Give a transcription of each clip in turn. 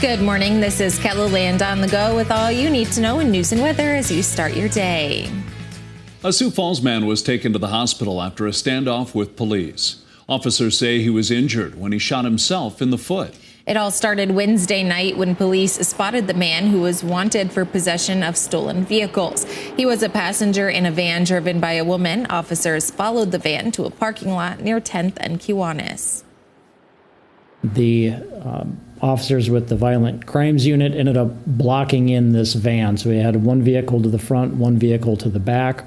Good morning. This is KELOLAND on the go with all you need to know in news and weather as you start your day. A Sioux Falls man was taken to the hospital after a standoff with police. Officers say he was injured when he shot himself in the foot. It all started Wednesday night when police spotted the man who was wanted for possession of stolen vehicles. He was a passenger in a van driven by a woman. Officers followed the van to a parking lot near 10th and Kiwanis. The officers with the violent crimes unit ended up blocking in this van. So we had one vehicle to the front, one vehicle to the back.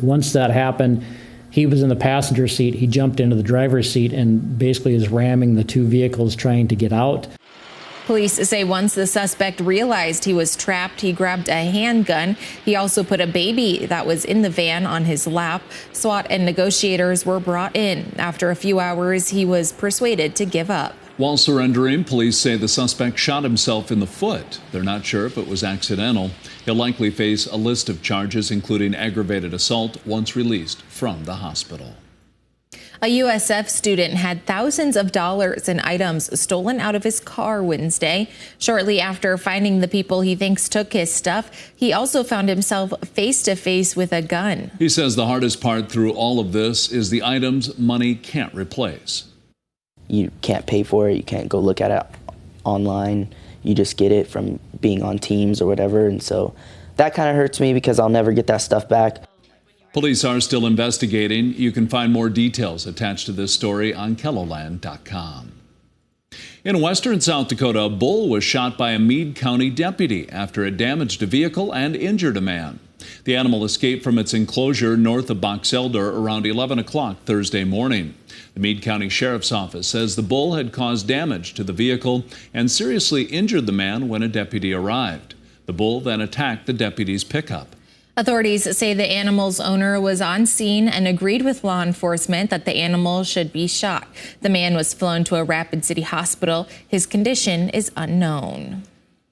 Once that happened, he was in the passenger seat. He jumped into the driver's seat and basically is ramming the two vehicles trying to get out. Police say once the suspect realized he was trapped, he grabbed a handgun. He also put a baby that was in the van on his lap. SWAT and negotiators were brought in. After a few hours, he was persuaded to give up. While surrendering, police say the suspect shot himself in the foot. They're not sure if it was accidental. He'll likely face a list of charges, including aggravated assault, once released from the hospital. A USF student had thousands of dollars in items stolen out of his car Wednesday. Shortly after finding the people he thinks took his stuff, he also found himself face to face with a gun. He says the hardest part through all of this is the items money can't replace. You can't pay for it. You can't go look at it online. You just get it from being on Teams or whatever. And so that kind of hurts me because I'll never get that stuff back. Police are still investigating. You can find more details attached to this story on KELOLAND.com. In western South Dakota, a bull was shot by a Meade County deputy after it damaged a vehicle and injured a man. The animal escaped from its enclosure north of Box Elder around 11 o'clock Thursday morning. The Meade County Sheriff's Office says the bull had caused damage to the vehicle and seriously injured the man when a deputy arrived. The bull then attacked the deputy's pickup. Authorities say the animal's owner was on scene and agreed with law enforcement that the animal should be shot. The man was flown to a Rapid City hospital. His condition is unknown.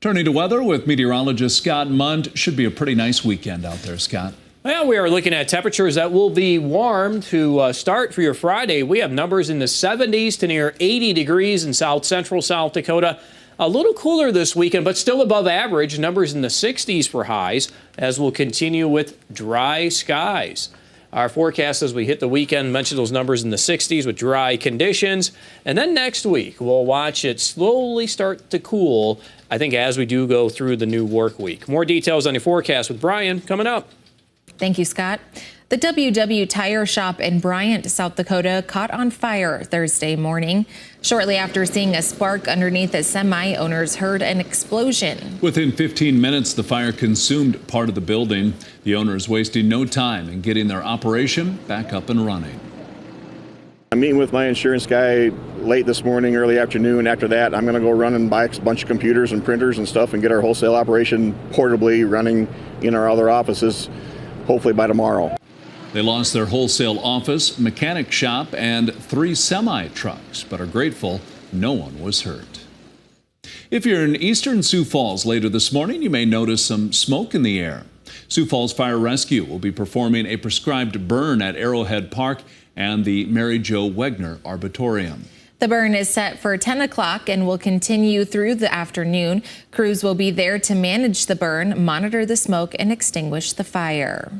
Turning to weather with meteorologist Scott Munt. Should be a pretty nice weekend out there, Scott. Well, we are looking at temperatures that will be warm to start for your Friday. We have numbers in the 70s to near 80 degrees in south central South Dakota. A little cooler this weekend, but still above average. Numbers in the 60s for highs, as we'll continue with dry skies. Our forecast as we hit the weekend mentioned those numbers in the 60s with dry conditions. And then next week, we'll watch it slowly start to cool, I think, as we do go through the new work week. More details on your forecast with Brian coming up. Thank you, Scott. The WW Tire Shop in Bryant, South Dakota, caught on fire Thursday morning. Shortly after seeing a spark underneath a semi, owners heard an explosion. Within 15 minutes, the fire consumed part of the building. The owners wasting no time in getting their operation back up and running. I'm meeting with my insurance guy late this morning, early afternoon. After that, I'm going to go run and buy a bunch of computers and printers and stuff and get our wholesale operation portably running in our other offices, hopefully by tomorrow. They lost their wholesale office, mechanic shop, and 3 semi-trucks, but are grateful no one was hurt. If you're in eastern Sioux Falls later this morning, you may notice some smoke in the air. Sioux Falls Fire Rescue will be performing a prescribed burn at Arrowhead Park and the Mary Jo Wegner Arboretum. The burn is set for 10 o'clock and will continue through the afternoon. Crews will be there to manage the burn, monitor the smoke, and extinguish the fire.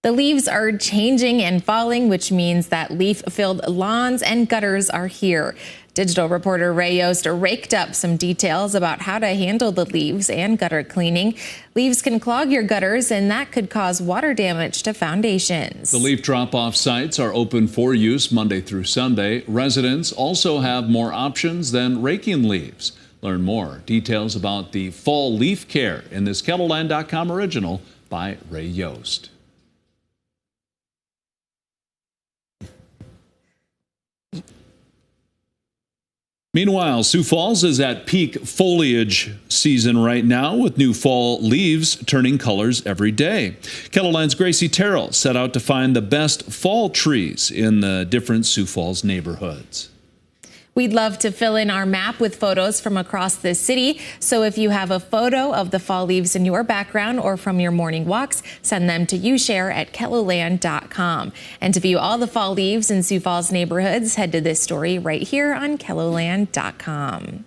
The leaves are changing and falling, which means that leaf-filled lawns and gutters are here. Digital reporter Ray Yost raked up some details about how to handle the leaves and gutter cleaning. Leaves can clog your gutters, and that could cause water damage to foundations. The leaf drop-off sites are open for use Monday through Sunday. Residents also have more options than raking leaves. Learn more details about the fall leaf care in this KELOLAND.com original by Ray Yost. Meanwhile, Sioux Falls is at peak foliage season right now with new fall leaves turning colors every day. KELOLAND's Gracie Terrell set out to find the best fall trees in the different Sioux Falls neighborhoods. We'd love to fill in our map with photos from across the city. So if you have a photo of the fall leaves in your background or from your morning walks, send them to youshare@KELOLAND.com. And to view all the fall leaves in Sioux Falls neighborhoods, head to this story right here on KELOLAND.com.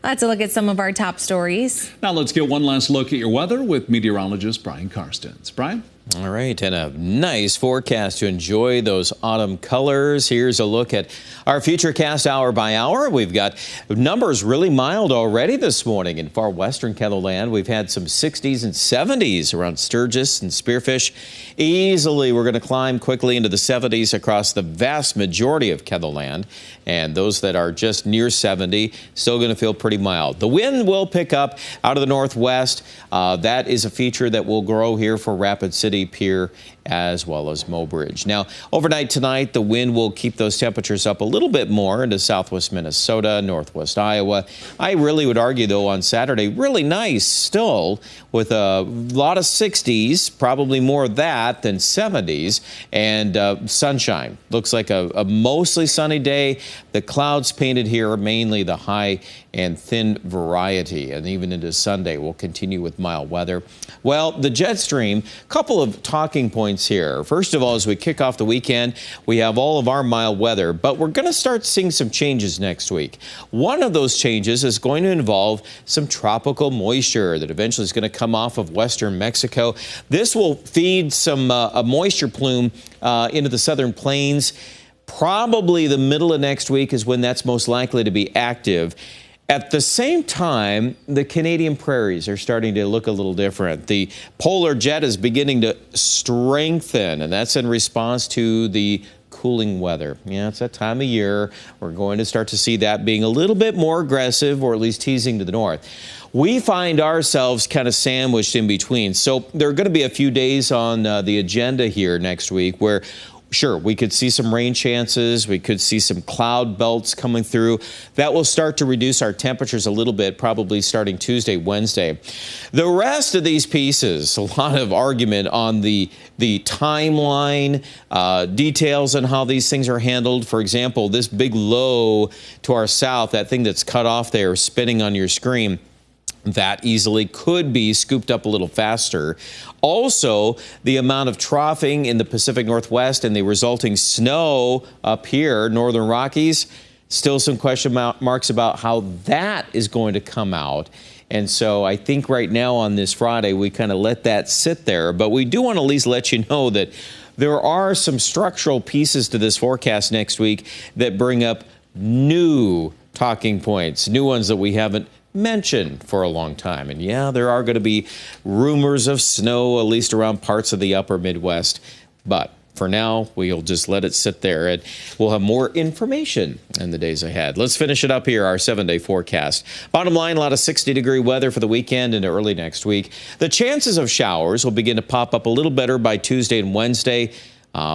Let's look at some of our top stories. Now let's get one last look at your weather with meteorologist Brian Karstens. Brian? All right, and a nice forecast to enjoy those autumn colors. Here's a look at our futurecast hour by hour. We've got numbers really mild already this morning in far western KELOLAND. We've had some 60s and 70s around Sturgis and Spearfish. Easily, we're going to climb quickly into the 70s across the vast majority of KELOLAND. And those that are just near 70, still going to feel pretty mild. The wind will pick up out of the northwest. That is a feature that will grow here for Rapid City, Pierre, as well as Mobridge. Now, overnight tonight, the wind will keep those temperatures up a little bit more into southwest Minnesota, northwest Iowa. I really would argue, though, on Saturday, really nice still with a lot of 60s, probably more of that than 70s, and sunshine. Looks like a mostly sunny day. The clouds painted here are mainly the high and thin variety, and even into Sunday we'll continue with mild weather. Well, the jet stream, couple of talking points here. First of all, as we kick off the weekend, we have all of our mild weather, but we're going to start seeing some changes next week. One of those changes is going to involve some tropical moisture that eventually is going to come off of western Mexico. This will feed some a moisture plume into the southern plains. Probably the middle of next week is when that's most likely to be active. At the same time, the Canadian prairies are starting to look a little different. The polar jet is beginning to strengthen, and that's in response to the cooling weather. Yeah, it's that time of year. We're going to start to see that being a little bit more aggressive, or at least teasing to the north. We find ourselves kind of sandwiched in between. So there are going to be a few days on the agenda here next week where sure, we could see some rain chances. We could see some cloud belts coming through. That will start to reduce our temperatures a little bit, probably starting Tuesday, Wednesday. The rest of these pieces, a lot of argument on the timeline, details on how these things are handled. For example, this big low to our south, that thing that's cut off there spinning on your screen, that easily could be scooped up a little faster. Also, the amount of troughing in the Pacific Northwest and the resulting snow up here, Northern Rockies, still some question marks about how that is going to come out. And so I think right now on this Friday, we kind of let that sit there. But we do want to at least let you know that there are some structural pieces to this forecast next week that bring up new talking points, new ones that we haven't mentioned for a long time. And yeah, there are going to be rumors of snow, at least around parts of the upper Midwest. But for now, we'll just let it sit there, and we'll have more information in the days ahead. Let's finish it up here, our 7-day forecast. Bottom line, a lot of 60-degree weather for the weekend into early next week. The chances of showers will begin to pop up a little better by Tuesday and Wednesday.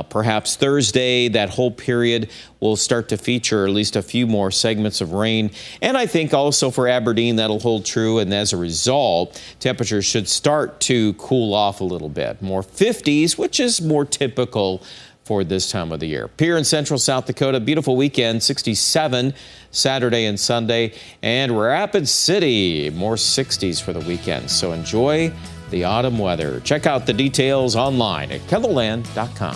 Perhaps Thursday, that whole period will start to feature at least a few more segments of rain. And I think also for Aberdeen, that'll hold true. And as a result, temperatures should start to cool off a little bit. More 50s, which is more typical for this time of the year. Pierre in central South Dakota, beautiful weekend, 67 Saturday and Sunday. And Rapid City, more 60s for the weekend. So enjoy the autumn weather. Check out the details online at KELOLAND.com.